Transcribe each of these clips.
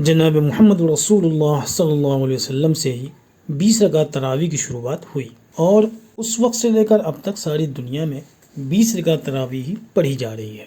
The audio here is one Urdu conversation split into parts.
جناب محمد رسول اللہ صلی اللہ علیہ وسلم سے ہی 20 رکعت تراویح کی شروعات ہوئی اور اس وقت سے لے کر اب تک ساری دنیا میں 20 رکعت تراویح ہی پڑھی جا رہی ہے۔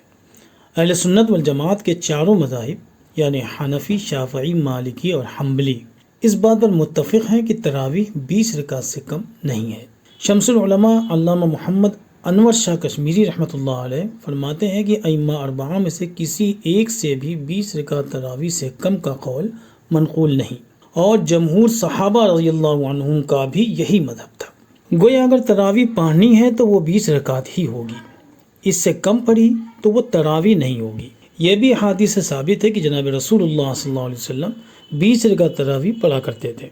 اہل سنت والجماعت کے چاروں مذاہب یعنی حنفی، شافعی، مالکی اور حنبلی اس بات پر متفق ہیں کہ تراویح 20 رکعت سے کم نہیں ہے۔ شمس العلماء علامہ محمد انور شاہ کشمیری رحمۃ اللہ علیہ فرماتے ہیں کہ ائمہ اربعہ میں سے کسی ایک سے بھی 20 رکعت تراویح سے کم کا قول منقول نہیں، اور جمہور صحابہ رضی اللہ عنہم کا بھی یہی مذہب تھا۔ گویا اگر تراویح پڑھنی ہے تو وہ 20 رکعت ہی ہوگی، اس سے کم پڑھی تو وہ تراویح نہیں ہوگی۔ یہ بھی احادیث سے ثابت ہے کہ جناب رسول اللہ صلی اللہ علیہ وسلم 20 رکعت تراویح پڑھا کرتے تھے۔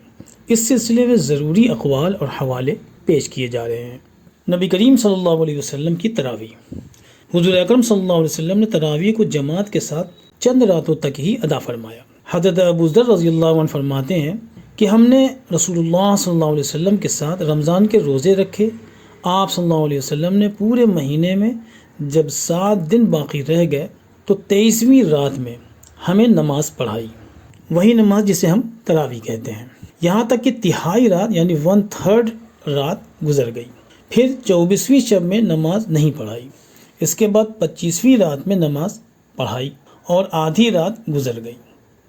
اس سلسلے میں ضروری اقوال اور حوالے پیش کیے جا رہے ہیں۔ نبی کریم صلی اللہ علیہ وسلم کی تراویح۔ حضور اکرم صلی اللہ علیہ وسلم نے تراویح کو جماعت کے ساتھ چند راتوں تک ہی ادا فرمایا۔ حضرت ابو ذر رضی اللہ عنہ فرماتے ہیں کہ ہم نے رسول اللہ صلی اللہ علیہ وسلم کے ساتھ رمضان کے روزے رکھے۔ آپ صلی اللہ علیہ وسلم نے پورے مہینے میں جب 7 دن باقی رہ گئے تو 23ویں رات میں ہمیں نماز پڑھائی، وہی نماز جسے ہم تراویح کہتے ہیں، یہاں تک کہ تہائی رات یعنی 1/3 رات گزر گئی۔ پھر 24ویں شب میں نماز نہیں پڑھائی، اس کے بعد 25ویں رات میں نماز پڑھائی اور آدھی رات گزر گئی۔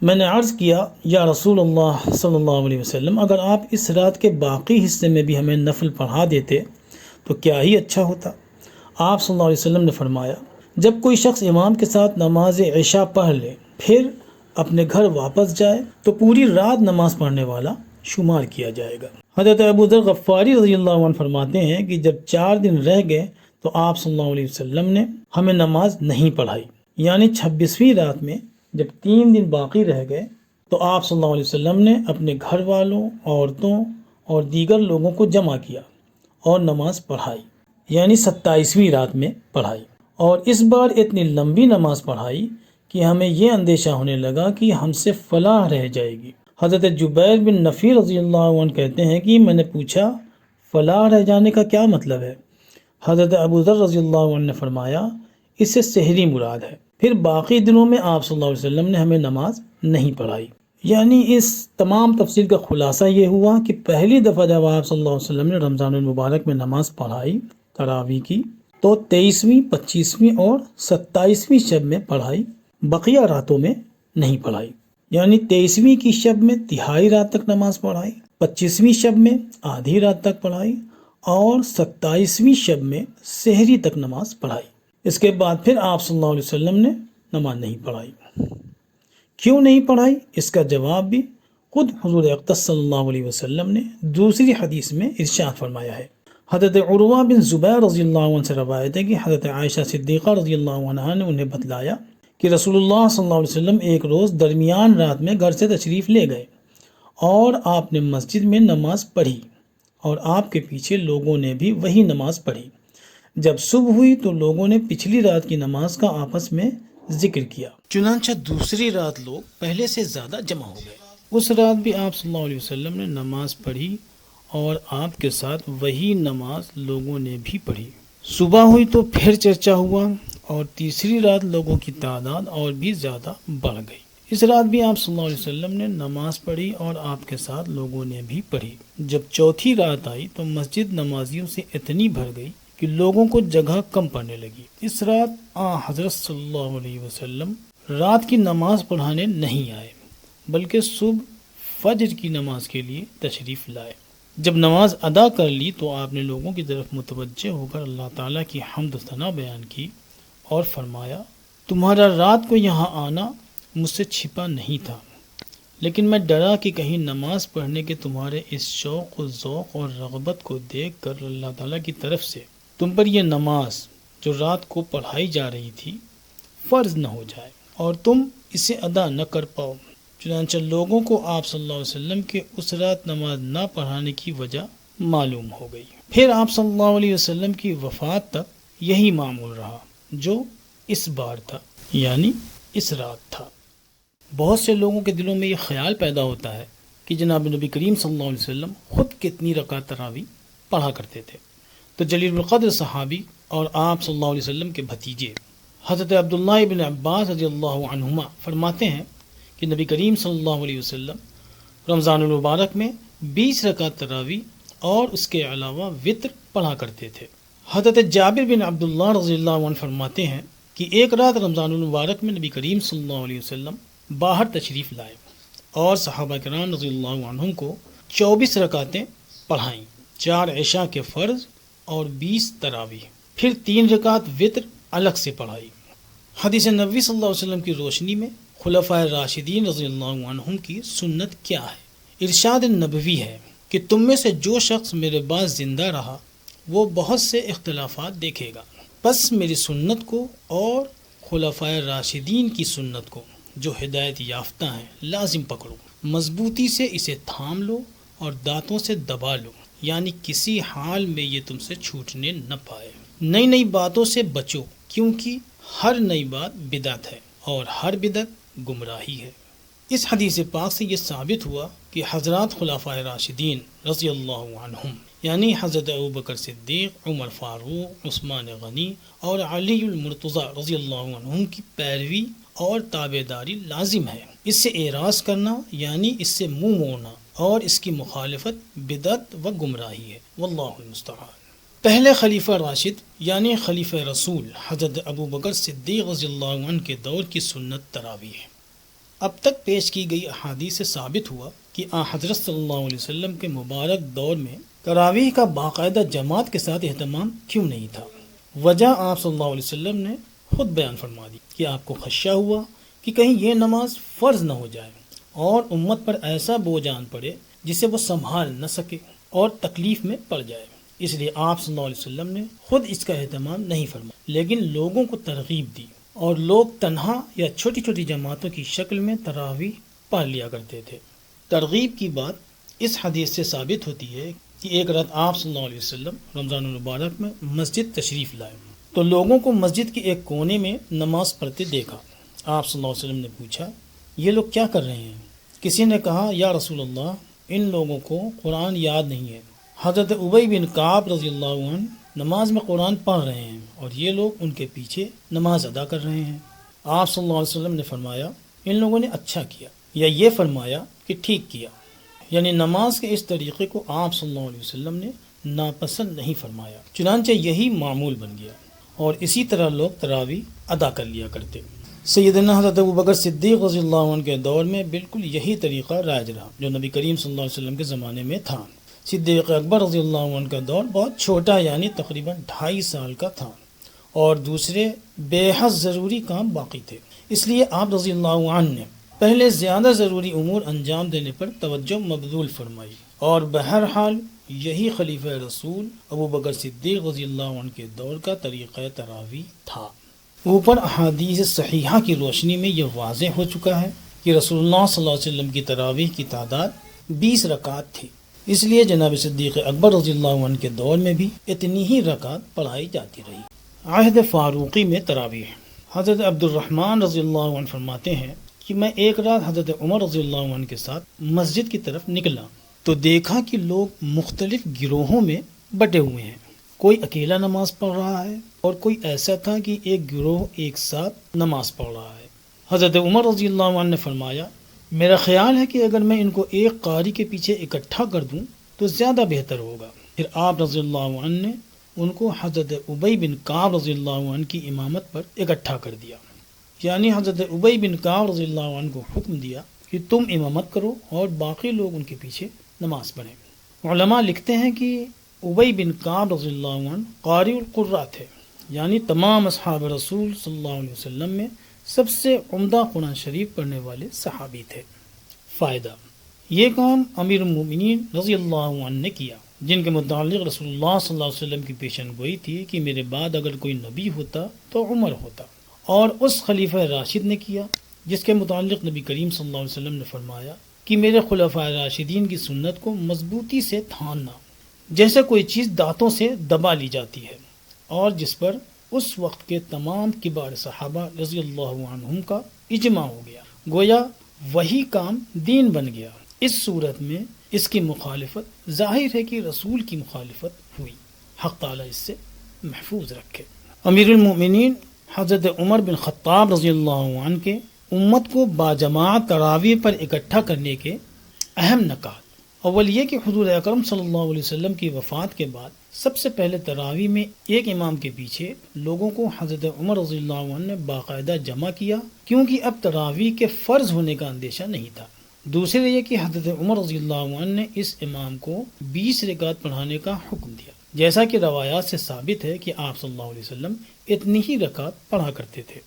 میں نے عرض کیا یا رسول اللہ صلی اللہ علیہ وسلم، اگر آپ اس رات کے باقی حصے میں بھی ہمیں نفل پڑھا دیتے تو کیا ہی اچھا ہوتا۔ آپ صلی اللہ علیہ وسلم نے فرمایا، جب کوئی شخص امام کے ساتھ نماز عشاء پڑھ لے پھر اپنے گھر واپس جائے تو پوری رات نماز پڑھنے والا شمار کیا جائے گا۔ حضرت ابو ذر غفاری رضی اللہ عنہ فرماتے ہیں کہ جب 4 دن رہ گئے تو آپ صلی اللہ علیہ وسلم نے ہمیں نماز نہیں پڑھائی، یعنی 26ویں رات میں جب 3 دن باقی رہ گئے تو آپ صلی اللہ علیہ وسلم نے اپنے گھر والوں، عورتوں اور دیگر لوگوں کو جمع کیا اور نماز پڑھائی، یعنی 27ویں رات میں پڑھائی، اور اس بار اتنی لمبی نماز پڑھائی کہ ہمیں یہ اندیشہ ہونے لگا کہ ہم سے فلاح رہ جائے گی۔ حضرت جبیر بن نفیر رضی اللہ عنہ کہتے ہیں کہ میں نے پوچھا فلاح رہ جانے کا کیا مطلب ہے؟ حضرت ابو ذر رضی اللہ عنہ نے فرمایا اس سے سحری مراد ہے۔ پھر باقی دنوں میں آپ صلی اللہ علیہ وسلم نے ہمیں نماز نہیں پڑھائی۔ یعنی اس تمام تفصیل کا خلاصہ یہ ہوا کہ پہلی دفعہ جب آپ صلی اللہ علیہ وسلم نے رمضان المبارک میں نماز پڑھائی، تراویح کی، تو 23ویں، 25ویں اور 27ویں شب میں پڑھائی، بقیہ راتوں میں نہیں پڑھائی۔ یعنی 23ویں کی شب میں تہائی رات تک نماز پڑھائی، 25ویں شب میں آدھی رات تک پڑھائی اور 27ویں شب میں سحری تک نماز پڑھائی۔ اس کے بعد پھر آپ صلی اللہ علیہ وسلم نے نماز نہیں پڑھائی۔ کیوں نہیں پڑھائی؟ اس کا جواب بھی خود حضور اقدس صلی اللہ علیہ وسلم نے دوسری حدیث میں ارشاد فرمایا ہے۔ حضرت عروہ بن زبیر رضی اللہ عنہ سے روایت ہے کہ حضرت عائشہ صدیقہ رضی اللہ عنہا نے انہیں بتلایا کہ رسول اللہ صلی اللہ علیہ وسلم ایک روز درمیان رات میں گھر سے تشریف لے گئے اور آپ نے مسجد میں نماز پڑھی اور آپ کے پیچھے لوگوں نے بھی وہی نماز پڑھی۔ جب صبح ہوئی تو لوگوں نے پچھلی رات کی نماز کا آپس میں ذکر کیا، چنانچہ دوسری رات لوگ پہلے سے زیادہ جمع ہو گئے۔ اس رات بھی آپ صلی اللہ علیہ وسلم نے نماز پڑھی اور آپ کے ساتھ وہی نماز لوگوں نے بھی پڑھی۔ صبح ہوئی تو پھر چرچا ہوا اور تیسری رات لوگوں کی تعداد اور بھی زیادہ بڑھ گئی۔ اس رات بھی آپ صلی اللہ علیہ وسلم نے نماز پڑھی اور آپ کے ساتھ لوگوں نے بھی پڑھی۔ جب چوتھی رات آئی تو مسجد نمازیوں سے اتنی بھر گئی کہ لوگوں کو جگہ کم پڑنے لگی۔ اس رات حضرت صلی اللہ علیہ وسلم رات کی نماز پڑھانے نہیں آئے بلکہ صبح فجر کی نماز کے لیے تشریف لائے۔ جب نماز ادا کر لی تو آپ نے لوگوں کی طرف متوجہ ہو کر اللہ تعالیٰ کی حمد و ثنا بیان کی اور فرمایا، تمہارا رات کو یہاں آنا مجھ سے چھپا نہیں تھا، لیکن میں ڈرا کہ کہیں نماز پڑھنے کے تمہارے اس شوق و ذوق اور رغبت کو دیکھ کر اللہ تعالیٰ کی طرف سے تم پر یہ نماز جو رات کو پڑھائی جا رہی تھی فرض نہ ہو جائے اور تم اسے ادا نہ کر پاؤ۔ چنانچہ لوگوں کو آپ صلی اللہ علیہ وسلم کے اس رات نماز نہ پڑھانے کی وجہ معلوم ہو گئی۔ پھر آپ صلی اللہ علیہ وسلم کی وفات تک یہی معمول رہا جو اس بار تھا، یعنی اس رات تھا۔ بہت سے لوگوں کے دلوں میں یہ خیال پیدا ہوتا ہے کہ جناب نبی کریم صلی اللہ علیہ وسلم خود کتنی رکعت تراویح پڑھا کرتے تھے، تو جلیل القدر صحابی اور آپ صلی اللہ علیہ وسلم کے بھتیجے حضرت عبداللہ ابن عباس رضی اللہ عنہما فرماتے ہیں کہ نبی کریم صلی اللہ علیہ وسلم رمضان المبارک میں 20 رکعت تراویح اور اس کے علاوہ وطر پڑھا کرتے تھے۔ حضرت جابر بن عبداللہ رضی اللہ عنہ فرماتے ہیں کہ ایک رات رمضان المبارک میں نبی کریم صلی اللہ علیہ وسلم باہر تشریف لائے اور صحابہ کرام رضی اللہ عنہم کو 24 رکعتیں پڑھائیں، 4 عشاء کے فرض اور 20 تراویح، پھر 3 رکعت وطر الگ سے پڑھائی۔ حدیث نبوی صلی اللہ علیہ وسلم کی روشنی میں خلفائے راشدین رضی اللہ عنہم کی سنت کیا ہے؟ ارشاد نبوی ہے کہ تم میں سے جو شخص میرے بعد زندہ رہا وہ بہت سے اختلافات دیکھے گا، پس میری سنت کو اور خلفائے راشدین کی سنت کو جو ہدایت یافتہ ہیں لازم پکڑو، مضبوطی سے اسے تھام لو اور دانتوں سے دبا لو، یعنی کسی حال میں یہ تم سے چھوٹنے نہ پائے۔ نئی نئی باتوں سے بچو، کیونکہ ہر نئی بات بدعت ہے اور ہر بدعت گمراہی ہے۔ اس حدیث پاک سے یہ ثابت ہوا کہ حضرات خلفائے راشدین رضی اللہ عنہم یعنی حضرت ابوبکر صدیق، عمر فاروق، عثمان غنی اور علی المرتضیٰ رضی اللہ عنہم کی پیروی اور تابع داری لازم ہے۔ اس سے اعراض کرنا یعنی اس سے منہ موڑنا اور اس کی مخالفت بدعت و گمراہی ہے، واللہ المستعان۔ پہلے خلیفہ راشد یعنی خلیفہ رسول حضرت ابوبکر صدیق رضی اللہ عنہ کے دور کی سنت تراویح ہے۔ اب تک پیش کی گئی احادیث سے ثابت ہوا کہ حضرت صلی اللہ علیہ وسلم کے مبارک دور میں تراویح کا باقاعدہ جماعت کے ساتھ اہتمام کیوں نہیں تھا؟ وجہ آپ صلی اللہ علیہ وسلم نے خود بیان فرما دی کہ آپ کو خدشہ ہوا کہ کہیں یہ نماز فرض نہ ہو جائے اور امت پر ایسا بوجھ آن پڑے جسے وہ سنبھال نہ سکے اور تکلیف میں پڑ جائے، اس لیے آپ صلی اللہ علیہ وسلم نے خود اس کا اہتمام نہیں فرمایا، لیکن لوگوں کو ترغیب دی اور لوگ تنہا یا چھوٹی چھوٹی جماعتوں کی شکل میں تراویح پڑھ لیا کرتے تھے۔ ترغیب کی بات اس حدیث سے ثابت ہوتی ہے کہ ایک رات آپ صلی اللہ علیہ وسلم رمضان المبارک میں مسجد تشریف لائے تو لوگوں کو مسجد کے ایک کونے میں نماز پڑھتے دیکھا۔ آپ صلی اللہ علیہ وسلم نے پوچھا، یہ لوگ کیا کر رہے ہیں؟ کسی نے کہا، یا رسول اللہ، ان لوگوں کو قرآن یاد نہیں ہے۔ حضرت ابی بن کعب رضی اللہ عنہ نماز میں قرآن پڑھ رہے ہیں اور یہ لوگ ان کے پیچھے نماز ادا کر رہے ہیں۔ آپ صلی اللہ علیہ وسلم نے فرمایا، ان لوگوں نے اچھا کیا، یا یہ فرمایا کہ ٹھیک کیا، یعنی نماز کے اس طریقے کو آپ صلی اللہ علیہ وسلم نے ناپسند نہیں فرمایا، چنانچہ یہی معمول بن گیا اور اسی طرح لوگ تراویح ادا کر لیا کرتے۔ سیدنا حضرت ابوبکر صدیق رضی اللہ عنہ کے دور میں بالکل یہی طریقہ رائج رہا جو نبی کریم صلی اللہ علیہ وسلم کے زمانے میں تھا۔ صدیق اکبر رضی اللہ عنہ کا دور بہت چھوٹا یعنی تقریباً 2.5 سال کا تھا اور دوسرے بے حد ضروری کام باقی تھے، اس لیے آپ رضی اللہ عنہ نے پہلے زیادہ ضروری امور انجام دینے پر توجہ مبذول فرمائی، اور بہرحال یہی خلیفہ رسول ابوبکر صدیق رضی اللہ عنہ کے دور کا طریقہ تراویح تھا۔ اوپر احادیث صحیحہ کی روشنی میں یہ واضح ہو چکا ہے کہ رسول اللہ صلی اللہ علیہ وسلم کی تراویح کی تعداد 20 رکعت تھی، اس لیے جناب صدیق اکبر رضی اللہ عنہ کے دور میں بھی اتنی ہی رکعت پڑھائی جاتی رہی۔ عہد فاروقی میں تراویح، حضرت عبد الرحمن رضی اللہ عنہ فرماتے ہیں کہ میں ایک رات حضرت عمر رضی اللہ عنہ کے ساتھ مسجد کی طرف نکلا تو دیکھا کہ لوگ مختلف گروہوں میں بٹے ہوئے ہیں، کوئی اکیلا نماز پڑھ رہا ہے اور کوئی ایسا تھا کہ ایک گروہ ایک ساتھ نماز پڑھ رہا ہے۔ حضرت عمر رضی اللہ عنہ نے فرمایا، میرا خیال ہے کہ اگر میں ان کو ایک قاری کے پیچھے اکٹھا کر دوں تو زیادہ بہتر ہوگا۔ پھر آپ رضی اللہ عنہ نے ان کو حضرت ابی بن کعب رضی اللہ عنہ کی امامت پر اکٹھا کر دیا، یعنی حضرت ابی بن کعب رضی اللہ عنہ کو حکم دیا کہ تم امامت کرو اور باقی لوگ ان کے پیچھے نماز پڑھیں۔ علماء لکھتے ہیں کہ ابی بن کعب رضی اللہ عنہ قاری القراء تھے، یعنی تمام اصحاب رسول صلی اللہ علیہ وسلم میں سب سے عمدہ قرآن شریف پڑھنے والے صحابی تھے۔ فائدہ، یہ کام امیر المومنین رضی اللہ عنہ نے کیا، جن کے متعلق رسول اللہ صلی اللہ علیہ وسلم کی پیشن گوئی تھی کہ میرے بعد اگر کوئی نبی ہوتا تو عمر ہوتا، اور اس خلیفہ راشد نے کیا جس کے متعلق نبی کریم صلی اللہ علیہ وسلم نے فرمایا کہ میرے خلفائے راشدین کی سنت کو مضبوطی سے تھامنا، جیسے کوئی چیز دانتوں سے دبا لی جاتی ہے، اور جس پر اس وقت کے تمام کبار صحابہ رضی اللہ عنہم کا اجماع ہو گیا، گویا وہی کام دین بن گیا۔ اس صورت میں اس کی مخالفت ظاہر ہے کہ رسول کی مخالفت ہوئی، حق تعالیٰ اس سے محفوظ رکھے۔ امیر المومنین حضرت عمر بن خطاب رضی اللہ عنہ کے امت کو باجماعت تراویح پر اکٹھا کرنے کے اہم نکات۔ اول یہ کہ حضور اکرم صلی اللہ علیہ وسلم کی وفات کے بعد سب سے پہلے تراویح میں ایک امام کے پیچھے لوگوں کو حضرت عمر رضی اللہ عنہ نے باقاعدہ جمع کیا، کیونکہ اب تراویح کے فرض ہونے کا اندیشہ نہیں تھا۔ دوسرے یہ کہ حضرت عمر رضی اللہ عنہ نے اس امام کو 20 رکعت پڑھانے کا حکم دیا، جیسا کہ روایات سے ثابت ہے کہ آپ صلی اللہ علیہ وسلم اتنی ہی رکعت پڑھا کرتے تھے۔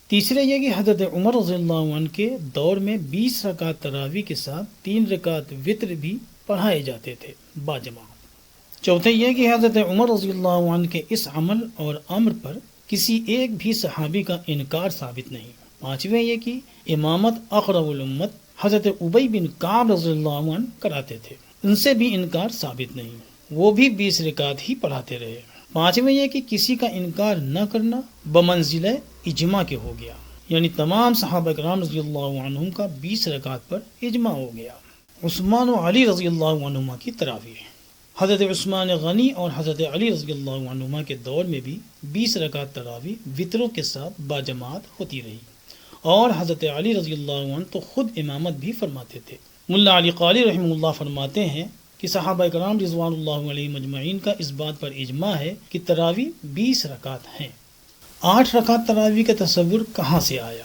تیسرے یہ کہ حضرت عمر رضی اللہ عنہ کے دور میں 20 رکعت تراویح کے ساتھ 3 رکعت وتر بھی پڑھائے جاتے تھے باجماعت۔ چوتھے یہ کہ حضرت عمر رضی اللہ عنہ کے اس عمل اور امر پر کسی ایک بھی صحابی کا انکار ثابت نہیں۔ پانچویں یہ کہ امامت اقرب الامت حضرت ابی بن کعب رضی اللہ عنہ کراتے تھے، ان سے بھی انکار ثابت نہیں، وہ بھی 20 رکعت ہی پڑھاتے رہے۔ پانچویں یہ کہ کسی کا انکار نہ کرنا بمنزلہ اجماع کے ہو گیا، یعنی تمام صحابہ کرام رضی اللہ عنہم کا 20 رکعت پر اجماع ہو گیا۔ عثمان و علی رضی اللہ عنہما کی تراویح، حضرت عثمان غنی اور حضرت علی رضی اللہ عنہما کے دور میں بھی 20 رکعت تراویح وطروں کے ساتھ باجماعت ہوتی رہی، اور حضرت علی رضی اللہ عنہ تو خود امامت بھی فرماتے تھے۔ ملا علی قاری رحمہ اللہ فرماتے ہیں کہ صحابہ کرام رضوان اللہ علیہ مجمعین کا اس بات پر اجماع ہے کہ تراویح 20 رکعت ہیں۔ 8 رکعت تراویح کا تصور کہاں سے آیا؟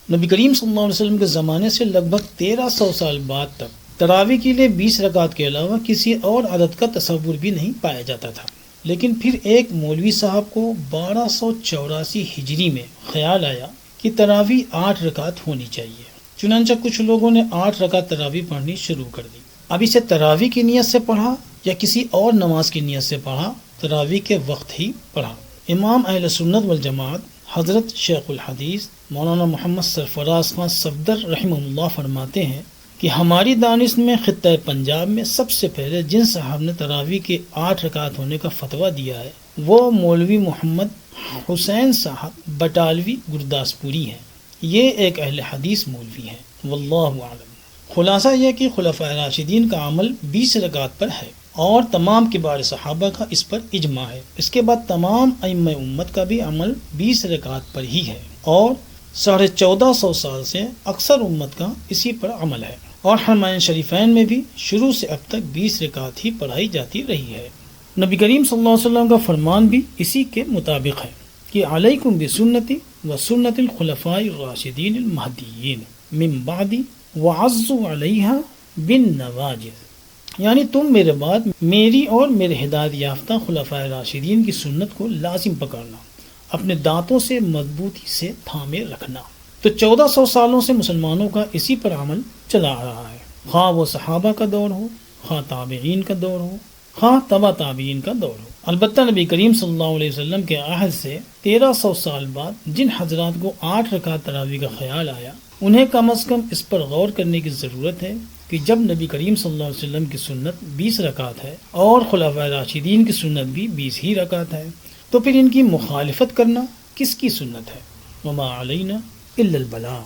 نبی کریم صلی اللہ علیہ وسلم کے زمانے سے لگ بھگ 1300 سال بعد تک تراویح کے لیے 20 رکعت کے علاوہ کسی اور عدد کا تصور بھی نہیں پایا جاتا تھا، لیکن پھر ایک مولوی صاحب کو 1284 ہجری میں خیال آیا کہ تراویح 8 رکعت ہونی چاہیے، چنانچہ کچھ لوگوں نے 8 رکعت تراویح پڑھنی شروع کر دی۔ اب اسے تراویح کی نیت سے پڑھا یا کسی اور نماز کی نیت سے پڑھا، تراویح کے وقت ہی پڑھا۔ امام اہل سنت والجماعت حضرت شیخ الحدیث مولانا محمد سرفراز خان صفدر رحمہ اللہ فرماتے ہیں کہ ہماری دانش میں خطہ پنجاب میں سب سے پہلے جن صاحب نے تراویح کے 8 رکعت ہونے کا فتویٰ دیا ہے وہ مولوی محمد حسین صاحب بٹالوی گرداسپوری ہیں۔ یہ ایک اہل حدیث مولوی ہیں، واللہ اعلم۔ خلاصہ یہ کہ خلفائے راشدین کا عمل 20 رکعت پر ہے اور تمام کبار صحابہ کا اس پر اجماع ہے۔ اس کے بعد تمام ائمہ امت کا بھی عمل 20 رکعت پر ہی ہے، اور 1450 سال سے اکثر امت کا اسی پر عمل ہے، اور حرمین شریفین میں بھی شروع سے اب تک 20 رکعت ہی پڑھائی جاتی رہی ہے۔ نبی کریم صلی اللہ علیہ وسلم کا فرمان بھی اسی کے مطابق ہے کہ علیکم بسنتی و سنت الخلفاء الراشدین المہدیین من بعدی وعضوا علیہا بالنواجذ، یعنی تم میرے بعد میری اور میرے ہدایت یافتہ خلفائے راشدین کی سنت کو لازم پکڑنا، اپنے دانتوں سے مضبوطی سے تھامے رکھنا۔ تو 1400 سالوں سے مسلمانوں کا اسی پر عمل چلا آ رہا ہے، خواہ وہ صحابہ کا دور ہو، خواہ تابعین کا دور ہو، خواہ تبع تابعین کا دور ہو۔ البتہ نبی کریم صلی اللہ علیہ وسلم کے عہد سے 1300 سال بعد جن حضرات کو 8 رکعت تراویح کا خیال آیا، انہیں کم از کم اس پر غور کرنے کی ضرورت ہے کہ جب نبی کریم صلی اللہ علیہ وسلم کی سنت 20 رکعت ہے اور خلفائے راشدین کی سنت بھی 20 ہی رکعت ہے، تو پھر ان کی مخالفت کرنا کس کی سنت ہے؟ وما علینا الا البلاغ۔